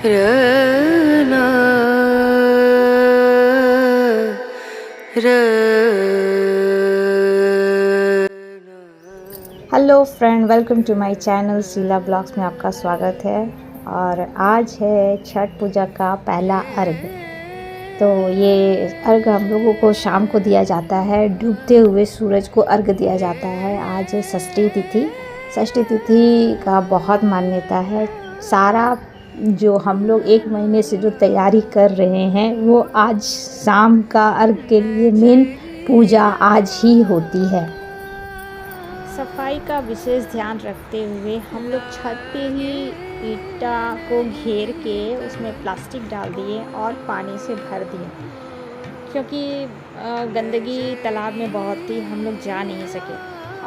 रना hello friend, welcome to my channel Sheela blogs में आपका स्वागत है। और आज है छठ पूजा का पहला अर्घ। तो ये अर्घ हम लोगों को शाम को दिया जाता है, डूबते हुए सूरज को अर्घ दिया जाता है। आज है षष्ठी तिथि। षष्ठी तिथि का बहुत मान्यता है। सारा जो हम लोग एक महीने से जो तैयारी कर रहे हैं वो आज शाम का अर्घ के लिए मेन पूजा आज ही होती है। सफाई का विशेष ध्यान रखते हुए हम लोग छत पे ही ईटा को घेर के उसमें प्लास्टिक डाल दिए और पानी से भर दिए, क्योंकि गंदगी तालाब में बहुत थी, हम लोग जा नहीं सके।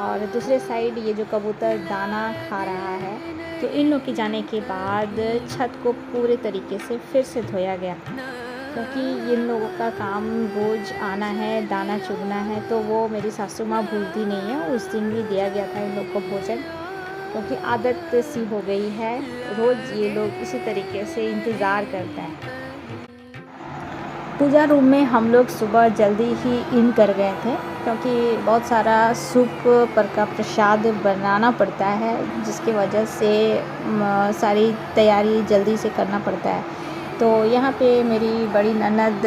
और दूसरे साइड ये जो कबूतर दाना खा रहा है, तो इन लोग के जाने के बाद छत को पूरे तरीके से फिर से धोया गया, क्योंकि इन लोगों का काम रोज़ आना है, दाना चुगना है। तो वो मेरी सासू माँ भूलती नहीं है। उस दिन भी दिया गया था इन लोग को भोजन, क्योंकि आदत सी हो गई है। रोज़ ये लोग इसी तरीके से इंतज़ार करते हैं। पूजा रूम में हम लोग सुबह जल्दी ही इन कर गए थे, क्योंकि बहुत सारा सूप पर का प्रसाद बनाना पड़ता है, जिसकी वजह से सारी तैयारी जल्दी से करना पड़ता है। तो यहाँ पे मेरी बड़ी ननद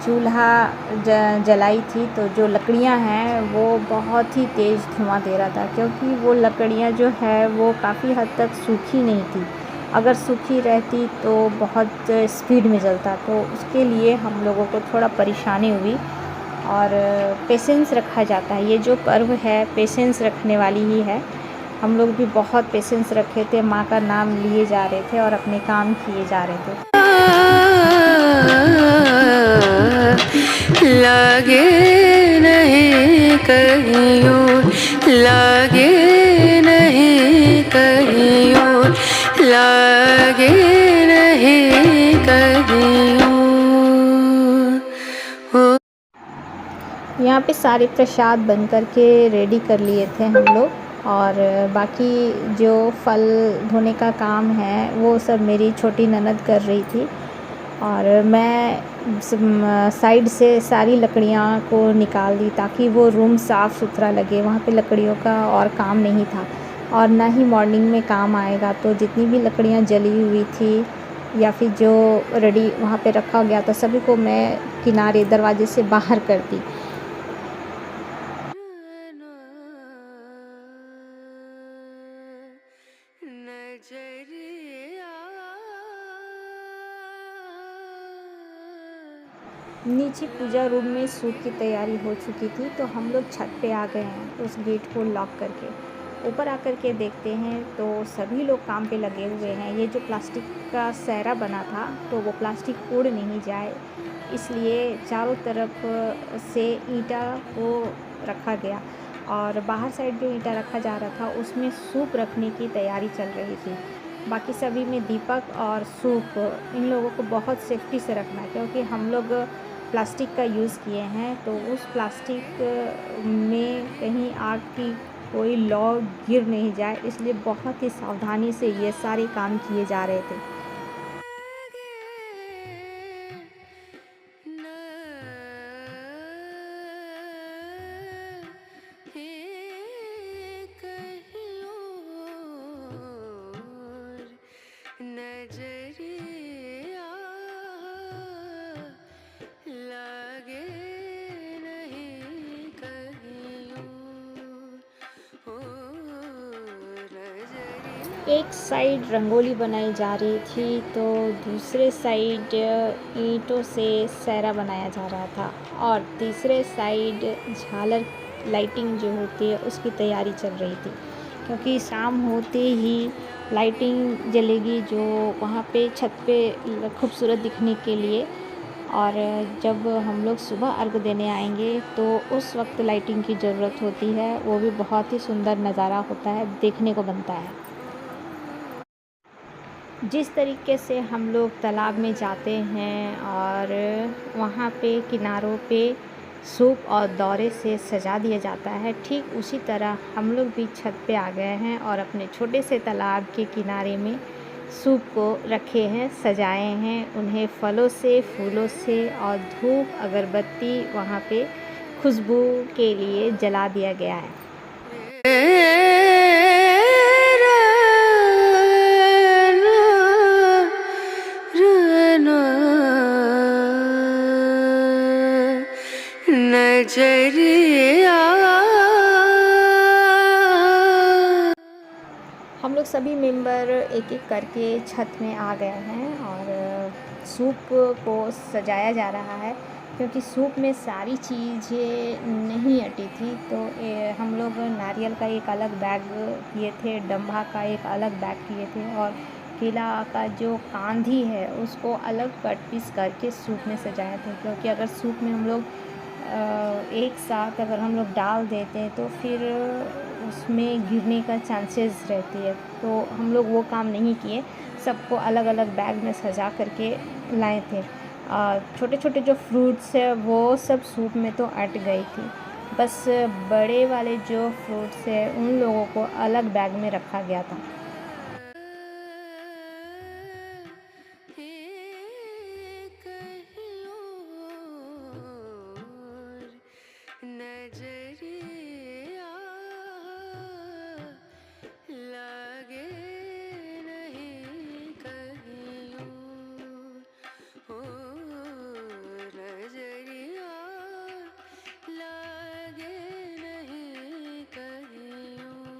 चूल्हा जलाई थी, तो जो लकड़ियाँ हैं वो बहुत ही तेज़ धुआं दे रहा था, क्योंकि वो लकड़ियाँ जो है वो काफ़ी हद तक सूखी नहीं थी। अगर सूखी रहती तो बहुत स्पीड में जलता, तो उसके लिए हम लोगों को थोड़ा परेशानी हुई। और पेशेंस रखा जाता है। ये जो पर्व है पेशेंस रखने वाली ही है। हम लोग भी बहुत पेशेंस रखे थे, माँ का नाम लिए जा रहे थे और अपने काम किए जा रहे थे। लागे नहीं कहीं और, लागे नहीं कहीं और, लागे नहीं कहीं और। यहाँ पे सारे प्रसाद बन कर के रेडी कर लिए थे हम लोग, और बाकी जो फल धोने का काम है वो सब मेरी छोटी ननद कर रही थी, और मैं साइड से सारी लकड़ियाँ को निकाल दी ताकि वो रूम साफ़ सुथरा लगे। वहाँ पे लकड़ियों का और काम नहीं था, और ना ही मॉर्निंग में काम आएगा। तो जितनी भी लकड़ियाँ जली हुई थी या फिर जो रेडी वहाँ पे रखा गया था, सभी को मैं किनारे दरवाजे से बाहर कर दी। नीचे पूजा रूम में सूप की तैयारी हो चुकी थी, तो हम लोग छत पे आ गए हैं उस गेट को लॉक करके। ऊपर आकर के देखते हैं तो सभी लोग काम पे लगे हुए हैं। ये जो प्लास्टिक का सहरा बना था, तो वो प्लास्टिक उड़ नहीं जाए, इसलिए चारों तरफ से ईंटा को रखा गया। और बाहर साइड जो ईंटा रखा जा रहा था उसमें सूप रखने की तैयारी चल रही थी। बाकी सभी में दीपक और सूप। इन लोगों को बहुत सेफ्टी से रखना है, क्योंकि हम लोग प्लास्टिक का यूज़ किए हैं, तो उस प्लास्टिक में कहीं आग की कोई लौ गिर नहीं जाए, इसलिए बहुत ही सावधानी से ये सारे काम किए जा रहे थे। एक साइड रंगोली बनाई जा रही थी, तो दूसरे साइड ईंटों से सहरा बनाया जा रहा था, और तीसरे साइड झालर लाइटिंग जो होती है उसकी तैयारी चल रही थी, क्योंकि शाम होते ही लाइटिंग जलेगी जो वहाँ पे छत पे खूबसूरत दिखने के लिए। और जब हम लोग सुबह अर्घ देने आएंगे तो उस वक्त लाइटिंग की ज़रूरत होती है। वो भी बहुत ही सुंदर नज़ारा होता है, देखने को बनता है। जिस तरीके से हम लोग तालाब में जाते हैं और वहाँ पे किनारों पे सूप और दौरे से सजा दिया जाता है, ठीक उसी तरह हम लोग भी छत पे आ गए हैं और अपने छोटे से तालाब के किनारे में सूप को रखे हैं, सजाए हैं, उन्हें फलों से, फूलों से और धूप अगरबत्ती वहाँ पे खुशबू के लिए जला दिया गया है। नजरिया हम लोग सभी मेंबर एक एक करके छत में आ गए हैं और सूप को सजाया जा रहा है, क्योंकि सूप में सारी चीज़ें नहीं अटी थी। तो हम लोग नारियल का एक अलग बैग किए थे, डंभा का एक अलग बैग किए थे और केला का जो कांधी है उसको अलग कट पीस करके सूप में सजाया था। क्योंकि अगर सूप में हम लोग एक साथ अगर हम लोग डाल देते हैं तो फिर उसमें गिरने का चांसेस रहती है, तो हम लोग वो काम नहीं किए, सबको अलग अलग बैग में सजा करके लाए थे। छोटे छोटे जो फ्रूट्स है वो सब सूप में तो अट गई थी, बस बड़े वाले जो फ्रूट्स है उन लोगों को अलग बैग में रखा गया था। नजरिया लागे नहीं कहीं और, नजरिया लागे नहीं कहीं और,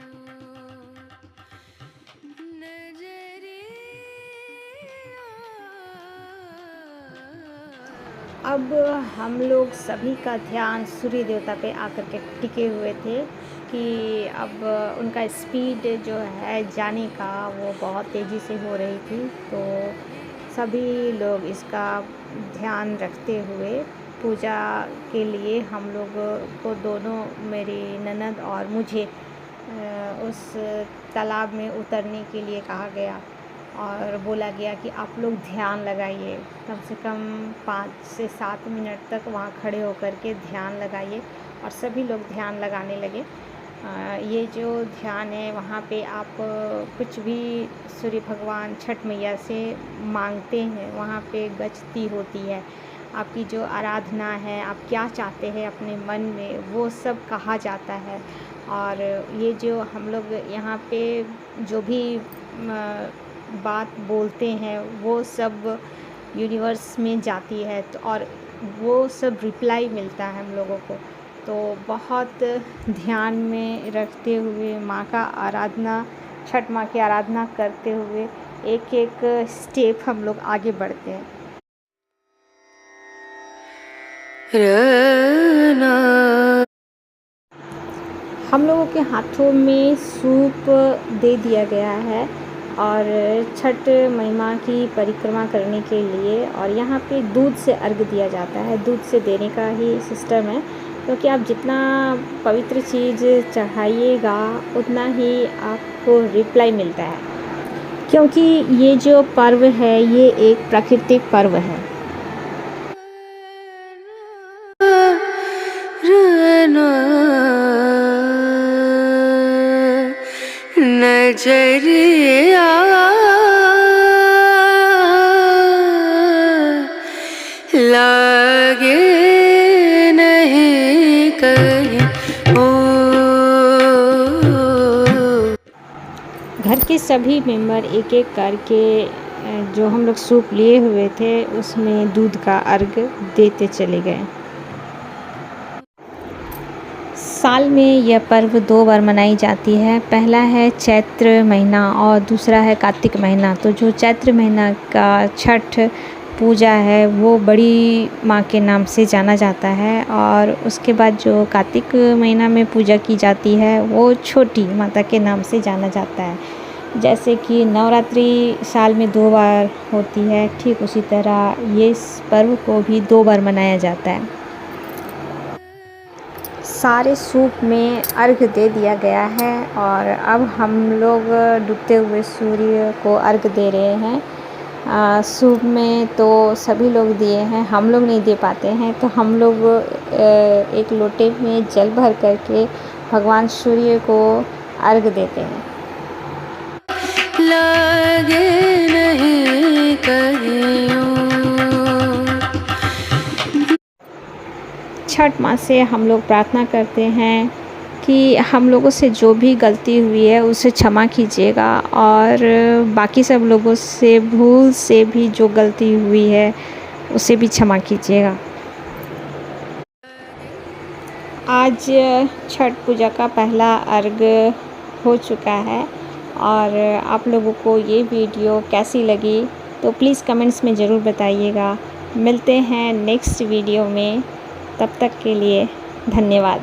अब हम लोग सभी का ध्यान सूर्य देवता पे आकर के टिके हुए थे कि अब उनका स्पीड जो है जाने का वो बहुत तेज़ी से हो रही थी। तो सभी लोग इसका ध्यान रखते हुए पूजा के लिए हम लोग को, दोनों मेरी ननद और मुझे उस तालाब में उतरने के लिए कहा गया और बोला गया कि आप लोग ध्यान लगाइए, कम से कम 5 से 7 मिनट तक वहाँ खड़े होकर के ध्यान लगाइए। और सभी लोग ध्यान लगाने लगे। ये जो ध्यान है वहाँ पे आप कुछ भी सूर्य भगवान छठ मैया से मांगते हैं, वहाँ पे गचती होती है। आपकी जो आराधना है, आप क्या चाहते हैं अपने मन में, वो सब कहा जाता है। और ये जो हम लोग यहाँ पे जो भी बात बोलते हैं वो सब यूनिवर्स में जाती है, तो और वो सब रिप्लाई मिलता है हम लोगों को। तो बहुत ध्यान में रखते हुए माँ का आराधना, छठ माँ की आराधना करते हुए एक एक स्टेप हम लोग आगे बढ़ते हैं। हम लोगों के हाथों में सूप दे दिया गया है और छठ महिमा की परिक्रमा करने के लिए, और यहाँ पे दूध से अर्घ दिया जाता है, दूध से देने का ही सिस्टम है। क्योंकि आप जितना पवित्र चीज़ चढ़ाइएगा उतना ही आपको रिप्लाई मिलता है। क्योंकि ये जो पर्व है ये एक प्राकृतिक पर्व है। नजरिया लागे नहीं कहीं और। घर के सभी मेंबर एक एक करके जो हम लोग सूप लिए हुए थे उसमें दूध का अर्घ देते चले गए। साल में यह पर्व 2 बार मनाई जाती है। पहला है चैत्र महीना और दूसरा है कार्तिक महीना। तो जो चैत्र महीना का छठ पूजा है वो बड़ी माँ के नाम से जाना जाता है, और उसके बाद जो कार्तिक महीना में पूजा की जाती है वो छोटी माता के नाम से जाना जाता है। जैसे कि नवरात्रि साल में 2 बार होती है, ठीक उसी तरह ये इस पर्व को भी 2 बार मनाया जाता है। सारे सूप में अर्घ दे दिया गया है और अब हम लोग डूबते हुए सूर्य को अर्घ दे रहे हैं। सूप में तो सभी लोग दिए हैं, हम लोग नहीं दे पाते हैं, तो हम लोग एक लोटे में जल भर करके भगवान सूर्य को अर्घ देते हैं। लागे छठ माँ से हम लोग प्रार्थना करते हैं कि हम लोगों से जो भी गलती हुई है उसे क्षमा कीजिएगा, और बाकी सब लोगों से भूल से भी जो गलती हुई है उसे भी क्षमा कीजिएगा। आज छठ पूजा का पहला अर्घ हो चुका है, और आप लोगों को ये वीडियो कैसी लगी तो प्लीज़ कमेंट्स में ज़रूर बताइएगा। मिलते हैं नेक्स्ट वीडियो में, तब तक के लिए धन्यवाद।